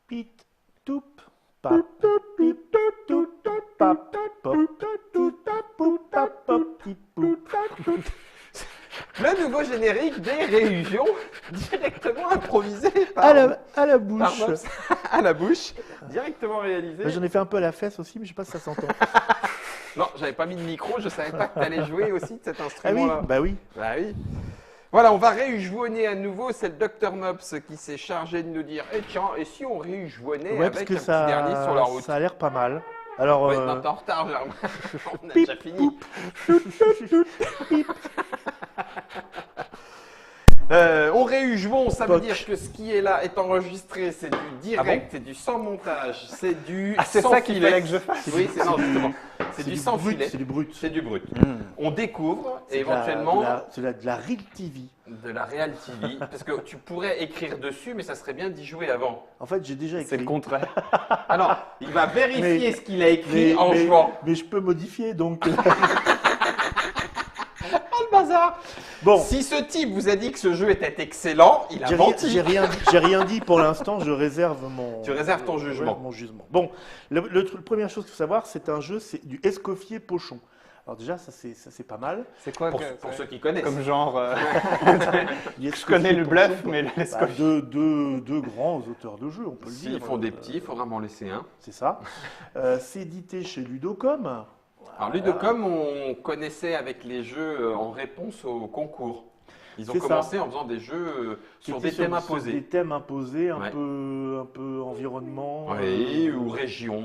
pit, toup, pap, pip, toup, pap, pop, tit, poup, pap, pop, tit, poup. Le nouveau générique des réunions directement improvisé À la par bouche. Mops. À la bouche, directement réalisé. J'en ai fait un peu à la fesse aussi, mais je sais pas si ça s'entend. Non, j'avais pas mis de micro, je savais pas que tu allais jouer aussi de cet Ah oui, instrument-là. bah oui. Bah oui. Voilà, on va réjouonner à nouveau. C'est le Dr Mops qui s'est chargé de nous dire tiens, et si on réjouonnait Ouais, parce avec que un petit dernier sur la route ça a l'air pas mal. Alors, Oui, non, t'es en retard, Germain. On a Pip, déjà fini. On réjouit, ça veut Poc. dire que ce qui est là est enregistré, c'est du direct, c'est du sans montage, c'est du c'est sans ça qu'il filet. fallait que je fasse. Oui, c'est non, justement. C'est du sans brut, filet. c'est du brut. C'est du brut. On découvre C'est éventuellement de la Real TV. de la Real TV, parce que tu pourrais écrire dessus, mais ça serait bien d'y jouer avant. En fait, j'ai déjà écrit. C'est le contraire. Alors, il va vérifier Mais- ce qu'il a écrit en jouant. mais je peux modifier, donc. Oh le bazar! Bon, Si ce type vous a dit que ce jeu était excellent, il a j'ai menti. rien dit pour l'instant, je réserve mon. Tu réserves ton jugement. Mon jugement. Bon, la première chose qu'il faut savoir, c'est un jeu, c'est du Escoffier-Pochon. Alors déjà, ça c'est pas mal. C'est quoi Pour ceux qui connaissent. comme genre Je connais le bluff, mais l'escoffier. Deux grands auteurs de jeux, on peut le dire. S'ils font des petits, il faudra m'en laisser un. C'est ça. C'est édité chez Ludocom. Alors Ludocom, on connaissait avec les jeux en réponse au concours. Ils ont C'est ça. commencé en faisant des jeux sur des thèmes Sur imposés. des thèmes imposés, Ouais. un peu environnement. Oui, ou région.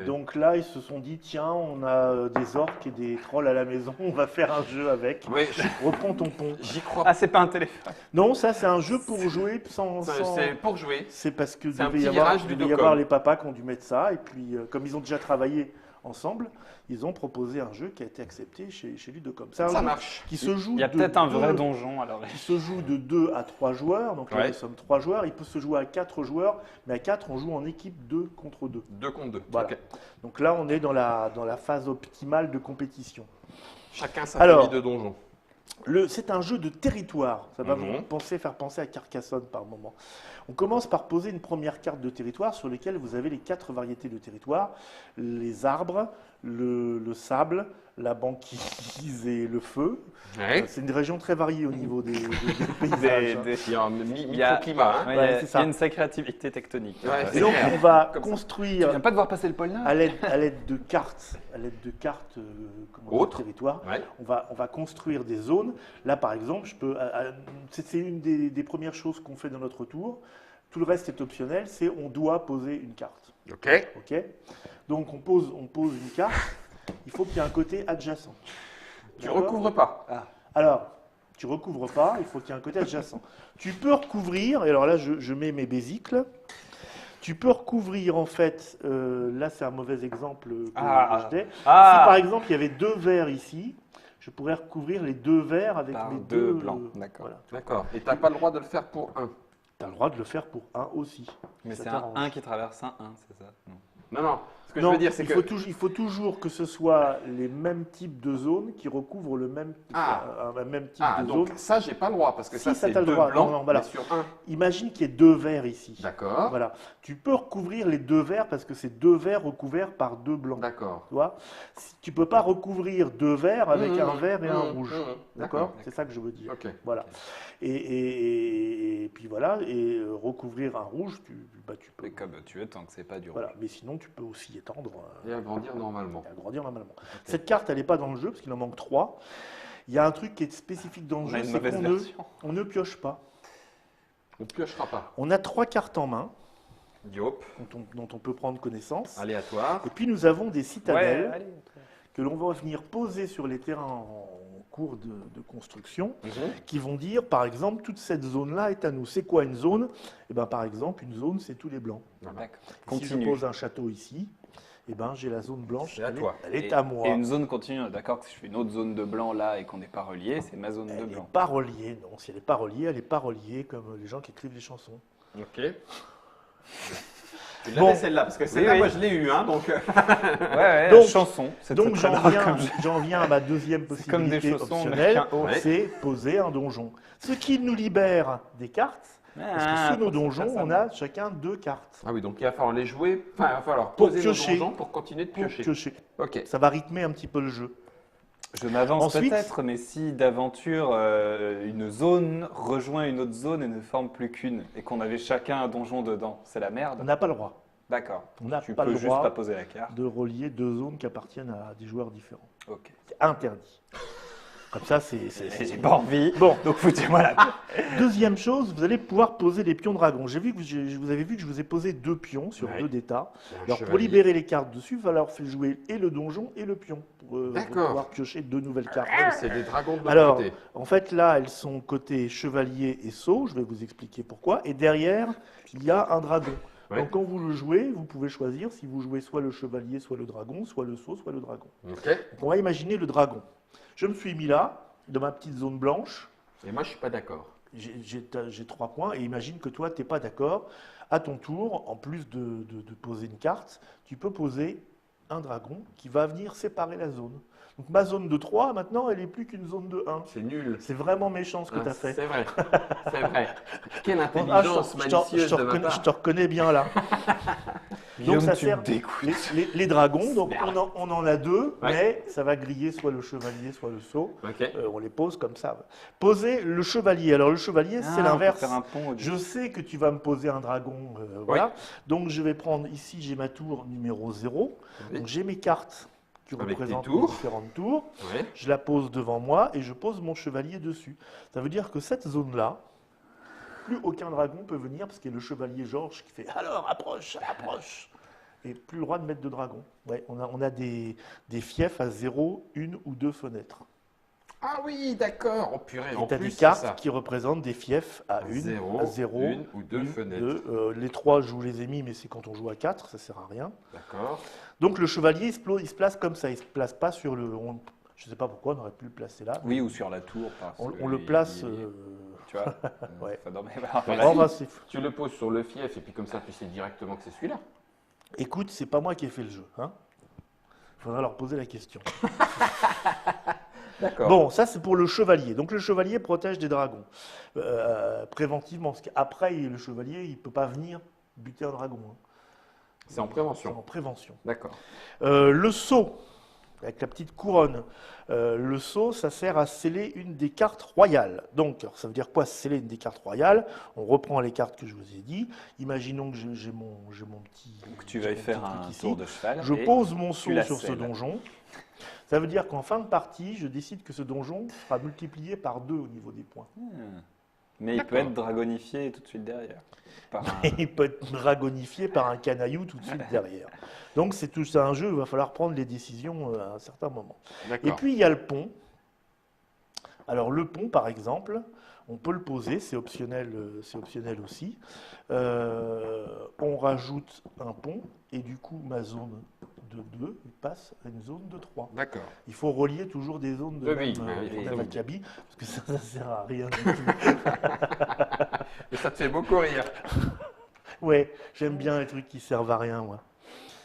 Et donc là, ils se sont dit, tiens, on a des orques et des trolls à la maison, on va faire un jeu avec. Oui, Reprends ton pont. j'y crois. Ah, c'est pas un téléphone. Non, ça c'est un jeu pour jouer sans... C'est pour jouer. C'est parce que C'est un devait petit y avoir, virage devait y Ludocom. avoir les papas qui ont dû mettre ça. Et puis, comme ils ont déjà travaillé ensemble, ils ont proposé un jeu qui a été accepté chez Ludocom. C'est un Ça jeu marche. qui se joue Il y a de peut-être un vrai deux- donjon alors. qui se joue de 2 à 3 joueurs. Donc là, Ouais. nous sommes 3 joueurs. Il peut se jouer à 4 joueurs, mais à 4, on joue en équipe 2 contre 2. 2 contre 2. Voilà. Donc là, on est dans la phase optimale de compétition. Chacun sa Alors, famille de donjons. C'est un jeu de territoire. Ça va Mhm. vous faire penser à Carcassonne par moment. On commence par poser une première carte de territoire sur laquelle vous avez les 4 variétés de territoire. Les arbres, le sable, la banquise et le feu. Ouais. C'est une région très variée au niveau des paysages. Il y a un Il y a- microclimat. Hein. Ouais, Ouais, il y a- c'est il y ça. a une sacrée activité tectonique. Ouais, Et c'est donc, clair. on va Comme ça. Tu construire viens pas de voir passer le pôle Nord à l'aide de cartes, comment dire, Autres. territoire. Ouais. On va construire des zones. Là, par exemple, c'est une des premières choses qu'on fait dans notre tour. Tout le reste est optionnel. C'est on doit poser une carte. Ok. Ok. Donc on pose une carte. Il faut qu'il y ait un côté adjacent. Tu D'accord. recouvres pas. Alors, tu recouvres pas. Il faut qu'il y ait un côté adjacent. Tu peux recouvrir. Et alors là, je mets mes besicles. Tu peux recouvrir en fait. Là, c'est un mauvais exemple que j'étais. Si par exemple il y avait 2 verres ici, je pourrais recouvrir les 2 verres avec Par mes deux 2 blancs, d'accord. Voilà. D'accord. Et t'as pas le droit de le faire pour un. Tu as le droit de le faire pour un aussi. Mais Ça c'est t'arrange. un qui traverse un 1, c'est ça Non. Non, non. Ce que Non, je veux dire, c'est il que. faut toujours que ce soit les mêmes types de zones qui recouvrent le même, un même type Ah, de donc zone. ça, j'ai pas le droit parce que Si, ça, ça, c'est t'as le 2 droit. blancs Non, non, voilà. mais sur un. Imagine qu'il y ait 2 verres ici. D'accord. Voilà. Tu peux recouvrir les 2 verres parce que c'est 2 verres recouverts par 2 blancs. D'accord. Tu vois, tu peux pas recouvrir 2 verres avec Mmh, un vert et un mmh, rouge. mmh. D'accord. C'est ça que je veux dire. Ok. Voilà. Et puis voilà. Et recouvrir un rouge, tu peux. Mais comme tu veux, tant que c'est pas du rouge. Voilà. Mais sinon, tu peux aussi étendre Et agrandir normalement. et agrandir normalement. Cette carte, elle n'est pas dans le jeu parce qu'il en manque 3. Il y a un truc qui est spécifique dans le On jeu, a une c'est mauvaise qu'on version. on ne pioche pas. On ne piochera pas. On a 3 cartes en main Diop. dont on peut prendre connaissance. Aléatoire. Et puis nous avons des citadelles Ouais, allez. que l'on va venir poser sur les terrains en cours de construction, Mhm. qui vont dire, par exemple, toute cette zone-là est à nous. C'est quoi une zone? Eh ben, par exemple, une zone, c'est tous les blancs. Voilà. D'accord. Si je Continue. pose un château ici, eh ben, j'ai la zone blanche, C'est à toi. elle est à moi. Et une zone continue, d'accord, que si je fais une autre zone de blanc là et qu'on n'est pas relié, c'est ma zone de Elle n'est blanc. pas reliée, non. Si elle n'est pas reliée, elle n'est pas reliée comme les gens qui écrivent les chansons. Ok. Tu Bon. l'avais celle-là, parce que celle-là, Oui, moi oui. je l'ai eu, hein, donc. Ouais, Donc- chanson. C'est Donc très, très j'en drôle viens, comme jeu. j'en viens à ma deuxième C'est comme des possibilité chaussons, mais optionnelle, avec un haut. Ouais. c'est poser un donjon. Ce qui nous libère des cartes Parce que sur nos donjons, on a chacun 2 cartes. Ah oui, donc il va falloir les jouer, enfin il va falloir Pour poser nos piocher. donjons pour continuer de Pour piocher. piocher. Ok. Ça va rythmer un petit peu le jeu. Je m'avance Ensuite- peut-être, mais si d'aventure une zone rejoint une autre zone et ne forme plus qu'une, et qu'on avait chacun un donjon dedans, c'est la On merde. n'a pas le droit. D'accord. On n'a Tu pas peux le juste droit pas poser la carte. de relier 2 zones qui appartiennent à des joueurs différents. Ok. C'est interdit. Comme ça, c'est... J'ai pas envie. Bon, Donc foutez-moi la paix. deuxième chose, vous allez pouvoir poser des pions dragons. Vous avez vu que je vous ai posé 2 pions sur Ouais. 2 d'état. Un Alors pour chevalier. libérer les cartes dessus, il va falloir faire jouer et le donjon et le pion pour D'accord. pouvoir piocher 2 nouvelles cartes. Ah oui, c'est des dragons de l'autre Alors, côté. en fait, là, elles sont côté chevalier et sceau. Je vais vous expliquer pourquoi. Et derrière, il y a un dragon. Ouais. Donc quand vous le jouez, vous pouvez choisir si vous jouez soit le chevalier, soit le dragon, soit le sceau, soit le dragon. Ok. Donc, on va imaginer le dragon. Je me suis mis là, dans ma petite zone blanche. Et moi je suis pas d'accord. J'ai 3 points et imagine que toi, tu n'es pas d'accord. À ton tour, en plus de poser une carte, tu peux poser un dragon qui va venir séparer la zone. Donc ma zone de 3, maintenant, elle n'est plus qu'une zone de 1. C'est nul. C'est vraiment méchant ce que Ah, tu as fait. C'est vrai. C'est vrai. Quelle Ah, intelligence malicieuse de ma je part. te reconnais bien là. Guillaume, Donc ça tu sert me dégoûtes. les dragons, donc Merde. on en a 2, Ouais. mais ça va griller soit le chevalier, soit le sceau. Ok. On les pose comme ça. Poser le chevalier. Alors le chevalier, Ah, c'est on peut l'inverse. faire un pont au-dessus. Je sais que tu vas me poser un dragon, voilà. Donc je vais prendre ici, j'ai ma tour numéro 0. Oui. Donc j'ai mes cartes qui Avec tes représentent tours. les différentes tours. Ouais. Je la pose devant moi et je pose mon chevalier dessus. Ça veut dire que cette zone-là, plus aucun dragon peut venir parce qu'il y a le chevalier Georges qui fait alors approche, approche. Et plus le droit de mettre de dragon. Ouais, on a des fiefs à 0, 1 ou 2 fenêtres. Ah oui, d'accord. Oh purée, Et en tu as plus des c'est cartes ça. qui représentent des fiefs à 1, à 0, une ou deux fenêtres. Les 3, je vous les ai mis, mais c'est quand on joue à 4, ça sert à rien. D'accord. Donc le chevalier, il se place comme ça, il ne se place pas sur le... je ne sais pas pourquoi, on aurait pu le placer là. Oui, ou sur la tour. Parce On que le place... Tu vois Ouais. Enfin, non, mais Oh, bah, c'est- Tu le poses sur le fief et puis comme ça tu sais directement que c'est celui-là. Écoute, c'est pas moi qui ai fait le jeu. Il faudra leur poser la question. D'accord. Bon, ça c'est pour le chevalier. Donc le chevalier protège des dragons préventivement, parce qu'après le chevalier, il ne peut pas venir buter un dragon. C'est en C'est prévention. en prévention. D'accord. Le sceau, avec la petite couronne. Le sceau, ça sert à sceller une des cartes royales. Donc, alors, ça veut dire quoi, sceller une des cartes royales? On reprend les cartes que je vous ai dit. Imaginons que j'ai mon petit... Donc tu j'ai vas mon faire petit un truc ici. tour de cheval. Je et pose mon tu sceau la sur ce scelles. donjon. Ça veut dire qu'en fin de partie, je décide que ce donjon sera multiplié par 2 au niveau des points. Mais il peut D'accord. être dragonifié tout de suite derrière. Par un- Et il peut être dragonifié par un canaillou tout de suite derrière. Donc c'est tout ça un jeu où il va falloir prendre les décisions à un certain moment. Et D'accord. puis il y a le pont. Alors le pont, par exemple, on peut le poser, c'est optionnel aussi. On rajoute un pont et du coup ma zone de 2 passe à une zone de 3. D'accord. Il faut relier toujours des zones de Oui, même, oui, de oui, même oui. acabit, parce que ça ne sert à rien du tout. Et ça te fait beaucoup rire. Ouais, j'aime bien les trucs qui servent à rien, moi.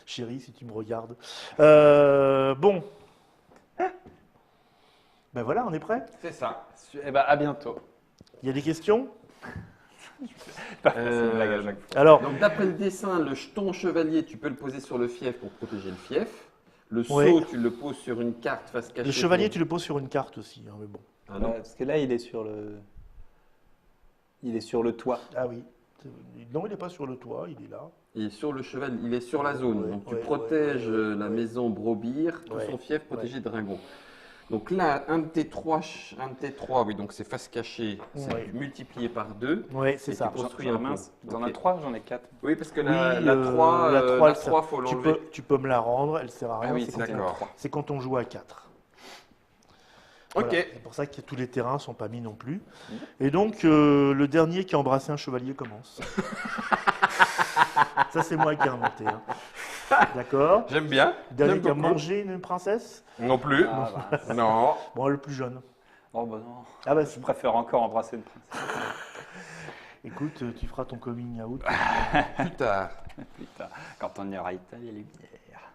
Chérie, si tu me regardes. Bon. Ben voilà, on est prêt? C'est ça. Eh ben, à bientôt. Il y a des questions? C'est une blague à chaque fois. Alors, Donc d'après le dessin, le jeton chevalier, tu peux le poser sur le fief pour protéger le fief. Le Ouais. sceau, tu le poses sur une carte face cachée. le chevalier, pour- tu le poses sur une carte aussi, mais bon. Ah non. Parce que là, il est sur le. Il est sur le toit. Ah oui. Non, il n'est pas sur le toit, il est là. Il est sur le cheval, il est sur la zone. Ouais, Donc tu ouais, protèges ouais, la ouais. maison Brobir, tout Ouais, son fief protégé de dragon. Donc là, un de tes trois, oui, donc c'est face cachée, c'est Ouais. multiplié par 2. Oui, Et c'est tu ça. poses- Construire un mince. T'en as Ok. 3, j'en ai 4. Oui, parce que Oui, la 3, la 3, faut tu l'enlever. tu peux me la rendre, elle sert à rien. Ah oui, c'est c'est quand on- d'accord. C'est quand on joue à 4. Ok. Voilà. C'est pour ça que tous les terrains ne sont pas mis non plus. Et donc, le dernier qui a embrassé un chevalier commence. Ça, c'est moi qui ai inventé. D'accord? J'aime bien. Le dernier J'aime qui a beaucoup. mangé une princesse? Non plus. Ah, bah. Non. Bon, le plus jeune. Oh bah non. Ah bah Je si. préfère encore embrasser une princesse. Écoute, tu feras ton coming out. Plus tard. Putain, quand on ira étaler les lumières.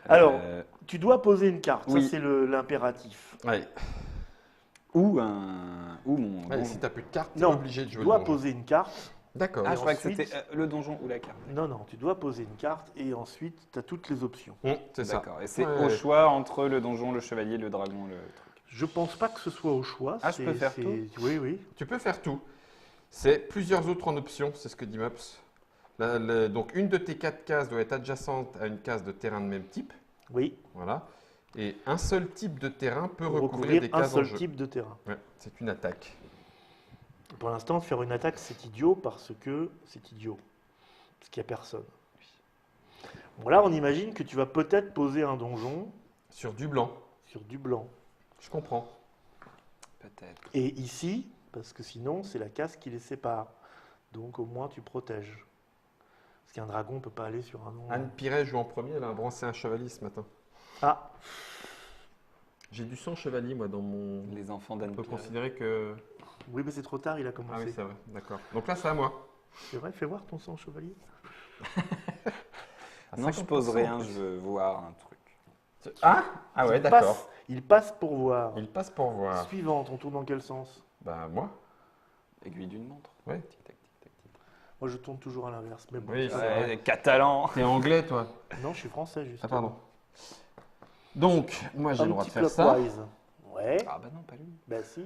Alors, tu dois poser une carte. oui. Ça, c'est l'impératif. Ouais. Ou mon Allez, donjon. si t'as plus de cartes, t'es Non, obligé de tu jouer dois le donjon. poser une carte. D'accord. Ah, je crois que ensuite- c'était le donjon ou la carte. Non, tu dois poser une carte et ensuite, tu as toutes les options. C'est ça. D'accord. Et c'est Ouais, au ouais. choix entre le donjon, le chevalier, le dragon, le truc. Je pense pas que ce soit au choix. Ah, je peux faire Oui, oui. Tu peux faire tout. C'est plusieurs autres en option, c'est ce que dit Mops. Donc, une de tes 4 cases doit être adjacente à une case de terrain de même type. Oui, Voilà. Et un seul type de terrain peut pour recouvrir des recouvrir un cases en seul jeu. type de terrain. Ouais, c'est une attaque. Pour l'instant, faire une attaque, c'est idiot parce que c'est idiot. Parce qu'il n'y a personne. Bon, là, on imagine que tu vas peut-être poser un donjon Sur du blanc. sur du blanc. Je comprends. Peut-être. Et ici, parce que sinon, c'est la case qui les sépare. Donc, au moins, tu protèges. Parce qu'un dragon ne peut pas aller sur un donjon. Anne Piret joue en premier, elle a brancé un chevalier ce matin. Ah, J'ai du sang chevalier, moi, dans mon. Les enfants On d'Anne peut Piret. considérer que. oui, mais c'est trop tard, il a Ah commencé. oui, c'est vrai, d'accord. Donc là, c'est à moi. C'est vrai, fais voir ton sang chevalier. À Non, je 50%, pose en rien, plus. je veux voir un truc. Ah Ah ouais, Il d'accord. il passe pour voir. Il passe pour voir. Suivante, on tourne dans quel sens? Bah, moi. Aiguille d'une montre. Ouais. Tic tac, tic tac, tic tac. Moi, je tourne toujours à l'inverse. Mais bon, Oui, ça c'est va. vrai. Catalan. T'es anglais, toi. Non, je suis français, juste. Ah, pardon. Donc, moi, j'ai le droit de faire ça. Anti-clockwise. Ouais, Ah bah non, pas lui. bah si.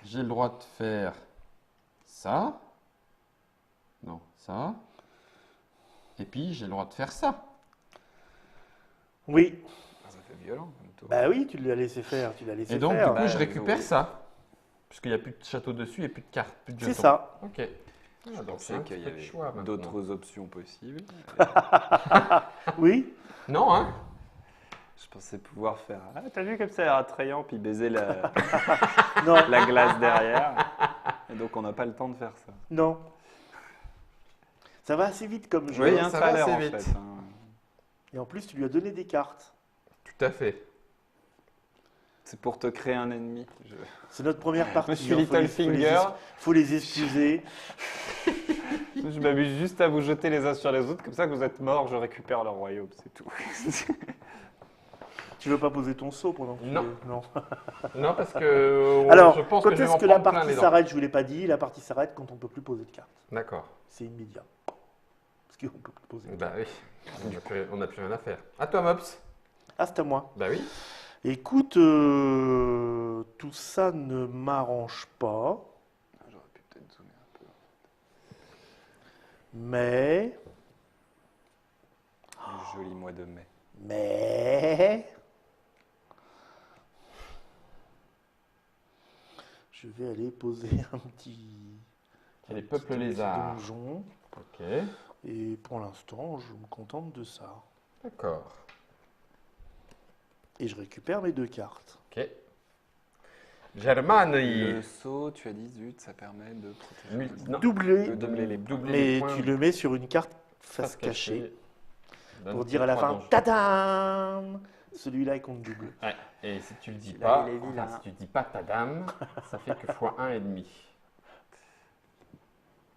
J'ai le droit de faire ça. Non, ça. Et puis, j'ai le droit de faire ça. Oui, Ah, ça fait violent comme tour. bah oui, tu l'as laissé faire, tu l'as laissé Et donc, faire. du coup, Bah, je récupère oui. ça. Puisqu'il n'y a plus de château dessus et plus de cartes, plus de C'est jetons. ça. Ok. Je donc, pensais c'est un qu'il y petit peu de avait choix, maintenant. d'autres options possibles. Oui, Non, hein Je pensais pouvoir faire. Ah, t'as vu comme ça, l'air attrayant, puis baiser la, non, la glace derrière. Et donc, on n'a pas le temps de faire ça. non. Ça va assez vite comme jeu. Oui, hein, un ça va salaire assez en vite. fait. hein. Et en plus, tu lui as donné des cartes. Tout à fait. C'est pour te créer un ennemi. C'est notre première partie. Monsieur hein, faut les- Littlefinger, faut les excuser. je m'amuse juste à vous jeter les uns sur les autres, comme ça que vous êtes morts, je récupère leur royaume, c'est tout. Tu veux pas poser ton seau pendant que Non. Non. Non, parce que Alors, je pense quand que je vais est-ce m'en que la prendre plein partie les dents. s'arrête? Je vous l'ai pas dit. La partie s'arrête quand on peut plus poser de cartes. D'accord. C'est immédiat. Parce qu'on peut plus poser. Bah oui, on n'a plus rien à faire. À toi, Mops. Ah, c'est à moi. Bah oui. Écoute, tout ça ne m'arrange pas, J'aurais pu peut-être zoomer un peu. mais, Le joli mois de mai. je vais aller poser un petit, C'est les peuples petit lézards. donjon. Ok. Et pour l'instant, je me contente de ça. D'accord. Et je récupère mes deux cartes. Ok. Germane. Le saut, tu as dit, zut, ça permet de protéger. Non. Doublé, De doubler les Doubler les mais points. tu le mets sur une carte face cachée pour dire à la fin, tadam, celui-là est contre double. Ouais. Et si tu le dis Celui-là, pas, il est vilain. si tu dis pas ta dame, ça fait que x1,5.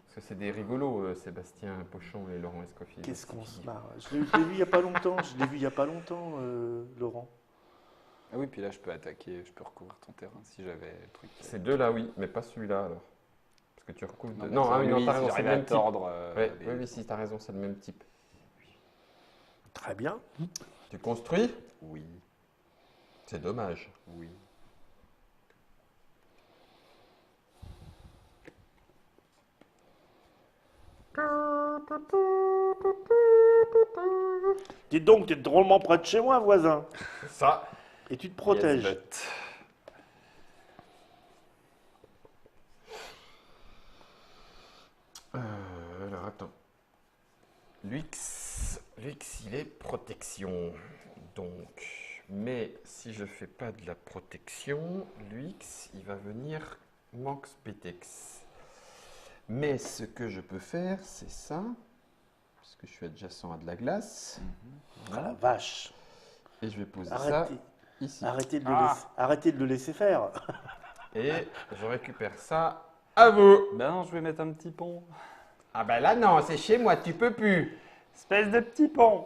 Parce que c'est des rigolos, Sébastien Pochon et Laurent Escoffier. Qu'est-ce qu'on se marre. Je l'ai vu il n'y a pas longtemps, Laurent. Ah oui, puis là, je peux attaquer, je peux recouvrir ton terrain si j'avais le truc. Ces deux-là, oui, mais pas celui-là alors. Parce que tu recouvres. Non, Non, ah oui, non, lui, t'as si raison, c'est j'arrive le à même type. tordre. Oui, si, t'as raison, c'est le même type. Très bien. Tu construis? Oui, C'est dommage. oui. Dis donc, tu es drôlement près de chez moi, voisin. C'est ça. Et tu te protèges. Yes, but. Alors attends. Lux, il est protection. Donc, mais si je fais pas de la protection, Lux, il va venir Manx Petex. Mais ce que je peux faire, c'est ça, puisque je suis adjacent à de la glace. Ah la vache. Et je vais poser Arrêtez, ça ici. arrêtez de le laisser faire. Et je récupère ça à vous. Ben non, je vais mettre un petit pont. Ah ben là non, c'est chez moi, tu peux plus. Espèce de petit pont.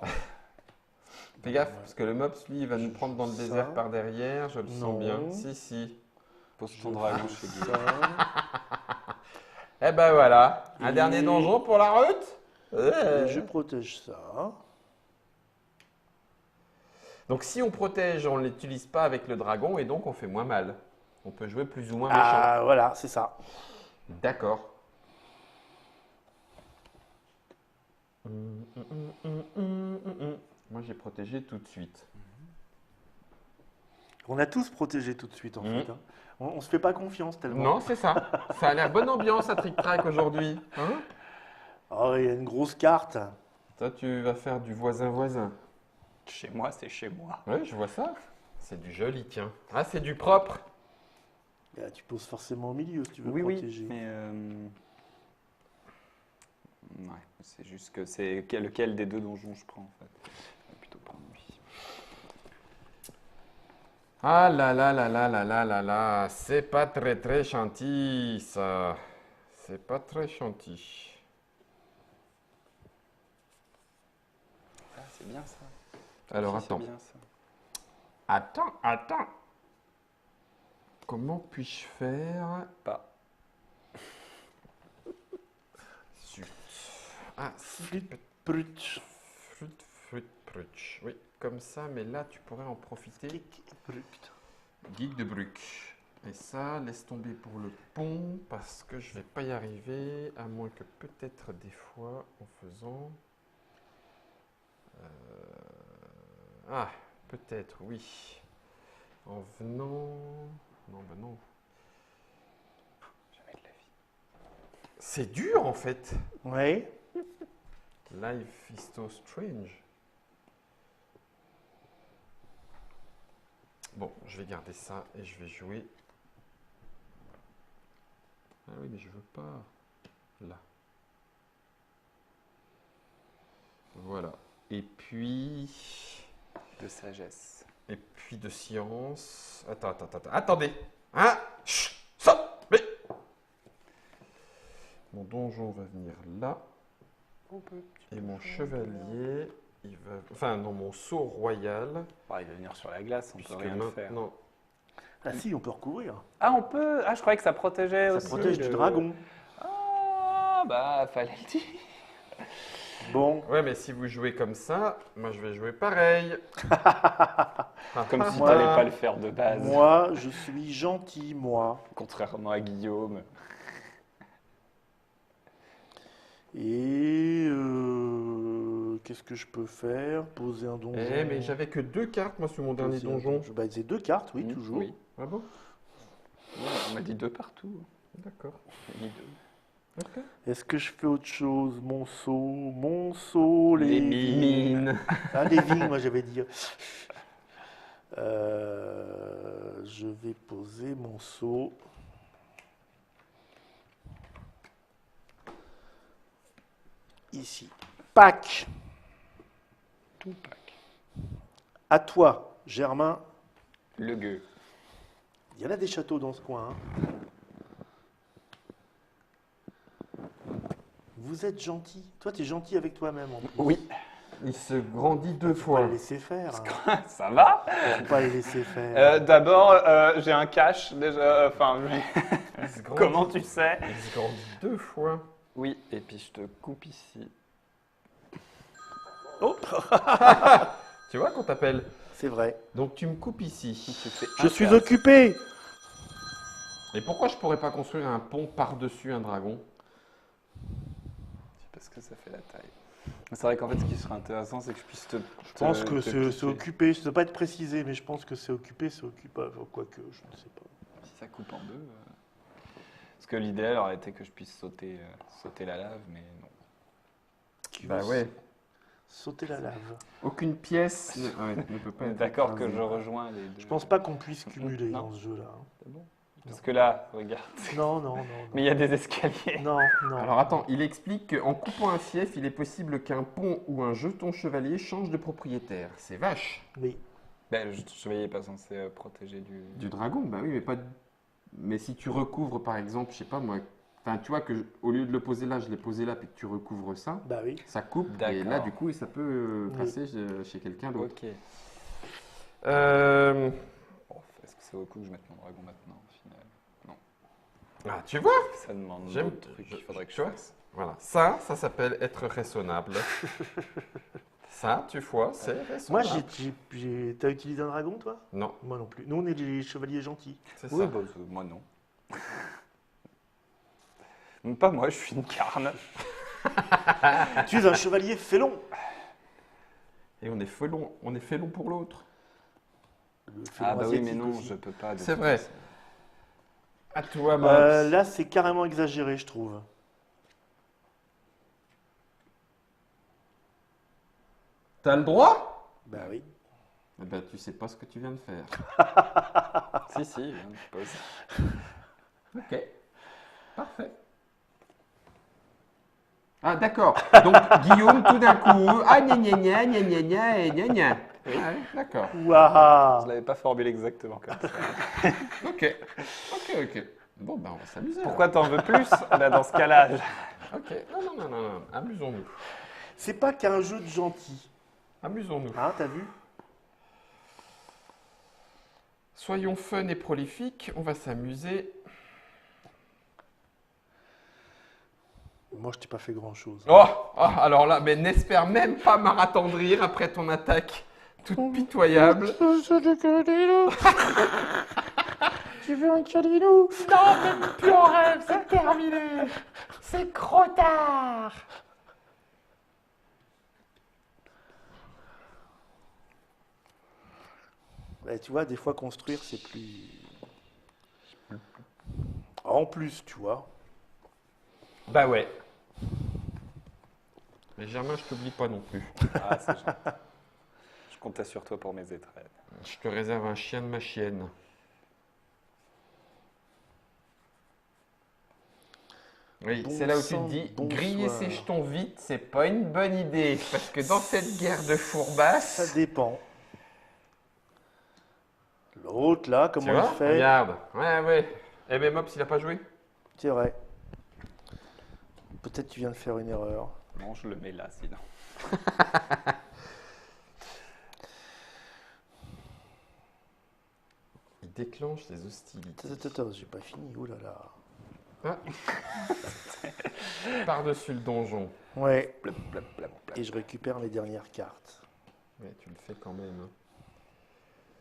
Fais gaffe, parce que le Mops, lui, il va nous prendre dans le Ça. désert par derrière, je le Non. sens bien. Si, si. Pose ton dragon chez Guy. Eh ben voilà, un Et- dernier donjon pour la route. Je protège ça. Donc si on protège, on ne l'utilise pas avec le dragon et donc on fait moins mal. On peut jouer plus ou moins méchant. Ah, voilà, c'est ça. D'accord. Moi j'ai protégé tout de suite. On a tous protégé tout de suite, en Mhm. fait. Hein. On se fait pas confiance tellement. Non, c'est ça. Ça a l'air bonne ambiance à Trick Track aujourd'hui. Hein? Oh, il y a une grosse carte. Toi tu vas faire du voisin-voisin. Chez moi, c'est chez moi. Oui, je vois ça. C'est du joli, tiens. Ah, c'est du propre. Et là, tu poses forcément au milieu si tu veux Oui, protéger. oui. Mais ouais, c'est juste que c'est lequel des deux donjons je prends en fait. Je vais plutôt prendre lui. Ah là là là là là là là là. C'est pas très gentil, ça. C'est pas très gentil. Ah, c'est bien ça. Alors Si, attends. C'est bien ça. Attends. Comment puis-je faire? Pas. Zut. Ah, Flut, prut, Frut. Oui, comme ça, mais là, tu pourrais en profiter. clic, prut. Geek de Bruck. Et ça, laisse tomber pour le pont, parce que je vais pas y arriver, à moins que peut-être des fois, en faisant... Ah, peut-être, oui. En venant... Non, bah non. Jamais de la vie. C'est dur, en fait. Oui. Life is so strange. Bon, je vais garder ça et je vais jouer. Ah oui, mais je veux pas. Là. Voilà. Et puis De sagesse. de science. Attendez. Hein? Chut, stop. Mais mon donjon va venir là. Et mon chevalier, il va... Enfin, non, mon sceau royal. Bah, il va venir sur la glace, on peut Puisque rien faire. maintenant... Ah si, on peut recouvrir. Ah, on peut. Ah, je croyais que ça protégeait Ça aussi. protège du dragon. Ah, bah, fallait le dire. Bon. Ouais, mais si vous jouez comme ça, moi je vais jouer pareil. Comme si Moi- t'allais pas le faire de base. Moi, je suis gentil, moi. Contrairement à Guillaume. Et qu'est-ce que je peux faire? Poser un donjon. Eh, mais j'avais que 2 cartes, moi, sur mon dernier Poser un donjon. Bah, c'est 2 cartes, oui, Mmh, toujours. Oui. Ah bon? Ouais, on m'a dit 2 partout. D'accord. On m'a dit 2. Ok. Est-ce que je fais autre chose? Mon seau, Les Mine. Ah, les vignes, moi j'avais dit. Je vais poser mon seau. Ici. Pack. Tout pack. À toi, Germain. Le gueux. Il y en a des châteaux dans ce coin. Hein. Vous êtes gentil. Toi, tu es gentil avec toi-même. En plus. Oui. Il se grandit 2 Faut pas fois. le laisser faire. Hein. Ça va Faut pas le laisser faire. D'abord, j'ai un cache déjà. Enfin, Il se grandit- comment tu sais? Il se grandit 2 fois. Oui, et puis je te coupe ici. Oh, Tu vois qu'on t'appelle. c'est vrai. Donc tu me coupes ici. Je suis occupé. Et pourquoi je pourrais pas construire un pont par-dessus un dragon? Parce que ça fait la taille. C'est vrai qu'en fait, ce qui serait intéressant, c'est que je puisse te. Je pense que c'est occupé. Ça ne doit pas être précisé, mais je pense que c'est occupé, c'est occupé. Quoique, je ne sais pas. Si ça coupe en deux. Parce que l'idéal aurait été que je puisse sauter la lave, mais non. Tu Bah veux ouais. Sauter la lave. Aucune pièce ne peut pas On est être d'accord que écrasée. je rejoins les deux. Je pense pas qu'on puisse cumuler Non. dans ce jeu-là. hein. C'est bon. Parce que là, regarde. Non, non, non. Mais il y a des escaliers. Non, non. Alors attends, il explique qu'en coupant un fief, il est possible qu'un pont ou un jeton chevalier change de propriétaire. C'est vache. Oui. Ben, le chevalier n'est pas censé protéger du. Du dragon, bah oui, mais pas. Mais si tu recouvres, par exemple, je sais pas moi. Enfin, tu vois que au lieu de le poser là, je l'ai posé là, puis que tu recouvres ça, Bah oui. ça coupe. Et D'accord. là, du coup, ça peut Oui. passer chez quelqu'un d'autre. Ok. Bon, est-ce que c'est au coup que je mette mon dragon maintenant, au final? Ah, tu vois? Ça demande J'aime d'autres trucs qu'il faudrait que tu je vois? fasse. Voilà, ça s'appelle être raisonnable. Ça, tu vois, c'est Moi, raisonnable. t'as utilisé un dragon, toi? Non, Moi non plus. Nous, on est des chevaliers gentils. c'est Oui, ça. bah, moi non. Même pas moi, je suis une carne. Tu es un chevalier félon. Et on est félon pour l'autre. Le félon Ah bah oui, mais asiatique non, aussi. je peux pas. de C'est toute vrai. façon. À toi, Max. Là, c'est carrément exagéré, je trouve. T'as le droit? Bah oui. Eh ben, tu sais pas ce que tu viens de faire. Si, si, je pose. Ok, parfait. Ah, d'accord. Donc, Guillaume, tout d'un coup, ah, gna gna gna, gna gna gna, et gna gna. Ah, ouais, d'accord. Je Waouh. l'avais pas formulé exactement comme ça. Ok, ok. Bon, ben, on va s'amuser. Pourquoi t'en veux plus? Là, dans ce cas-là, alors. Ok, non. Amusons-nous. C'est pas qu'un jeu de gentils. Amusons-nous. Hein, t'as vu? Soyons fun et prolifiques, on va s'amuser. Moi, je t'ai pas fait grand-chose. Alors là, mais n'espère même pas m'attendrir après ton attaque toute pitoyable. Tu veux un câlinou? Non, même plus en rêve, c'est terminé. C'est trop tard. Bah, tu vois, des fois, construire, c'est plus... En plus, tu vois. Bah ouais. Mais Germain, je t'oublie pas non plus. Ah, c'est gentil. Je comptais sur toi pour mes étrennes. Je te réserve un chien de ma chienne. Oui, Bon c'est là où tu sang, te dis, bonsoir. griller ses jetons vite, c'est pas une bonne idée. Parce que dans cette guerre de fourbasse, Ça dépend. L'autre, là, tu comment vois, il fait? regarde. Ouais. Eh ben Mops, il a pas joué? C'est vrai. Peut-être tu viens de faire une erreur. Non, je le mets là, sinon. Il déclenche les hostilités. Attends, j'ai pas fini. Oh là là. Par-dessus le donjon. Ouais. Plop, plop, plop, plop. Et je récupère mes dernières cartes. Mais tu le fais quand même. Hein.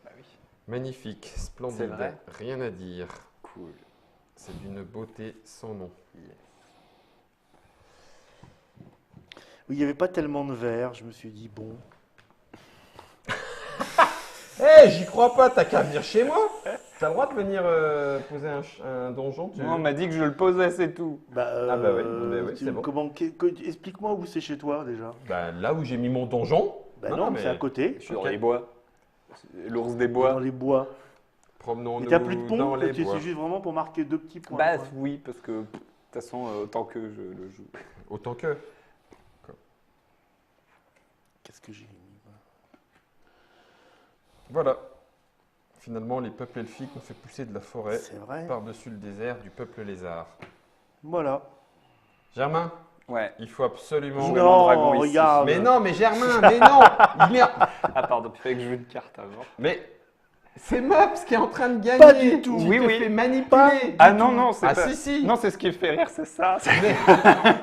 Bah oui. Magnifique, splendide, C'est vrai. rien à dire. Cool. C'est d'une beauté sans nom. Oui, il n'y avait pas tellement de verre. Je me suis dit, bon. Eh, j'y crois pas, t'as qu'à venir chez moi. T'as le droit de venir poser un donjon. Non, on m'a dit que je le posais, c'est tout. Bah, Ah bah oui, c'est bon. Explique-moi où c'est chez toi déjà. Bah, là où j'ai mis mon donjon. Bah non, mais c'est à côté. Je suis dans Ok. les bois. L'ours des Dans bois. les bois. Et Promenons-nous t'as plus de dans pont. les C'est bois. juste vraiment pour marquer 2 petits points. Bah quoi. oui, parce que de toute façon, autant que je le joue. Autant que. Qu'est-ce que j'ai mis moi? Voilà. Finalement, les peuples elfiques ont fait pousser de la forêt C'est vrai. par-dessus le désert du peuple lézard. Voilà. Germain, Ouais. il faut absolument. Non. mon dragon ici. regarde. Mais non, mais Germain, mais non. Il est. Ah pardon, tu fais que je joue une carte avant. Mais c'est Mops qui est en train de gagner. Pas du tout. Tu Oui, te oui. fais manipuler. Ah non, non, c'est Ah pas... si. Non, c'est ce qui me fait rire, c'est ça. Mais...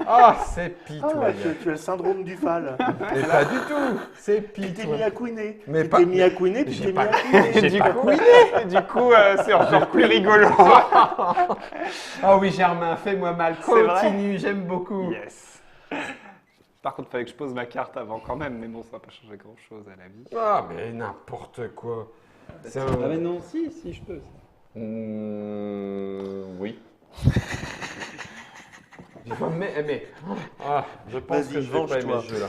Ah, c'est Ah, pitoyable. tu as le syndrome du Fal. Mais pas du tout. C'est Tu t'es mis pitoyable. à couiner. Mais Tu pas- t'es mis à couiner, tu j'ai t'es mis pas- à couiner. Et du coup, c'est encore plus rigolo. Ah oui, Germain, fais-moi mal. C'est vrai Continue, j'aime beaucoup. Yes. Par contre, il fallait que je pose ma carte avant quand même, mais bon, ça va pas changer grand-chose à la vie. Ah, mais n'importe quoi. C'est un... Ah mais non, si, je peux. Oui. Je pense Vas-y, que je vais pas aimer venge-toi. ce jeu-là.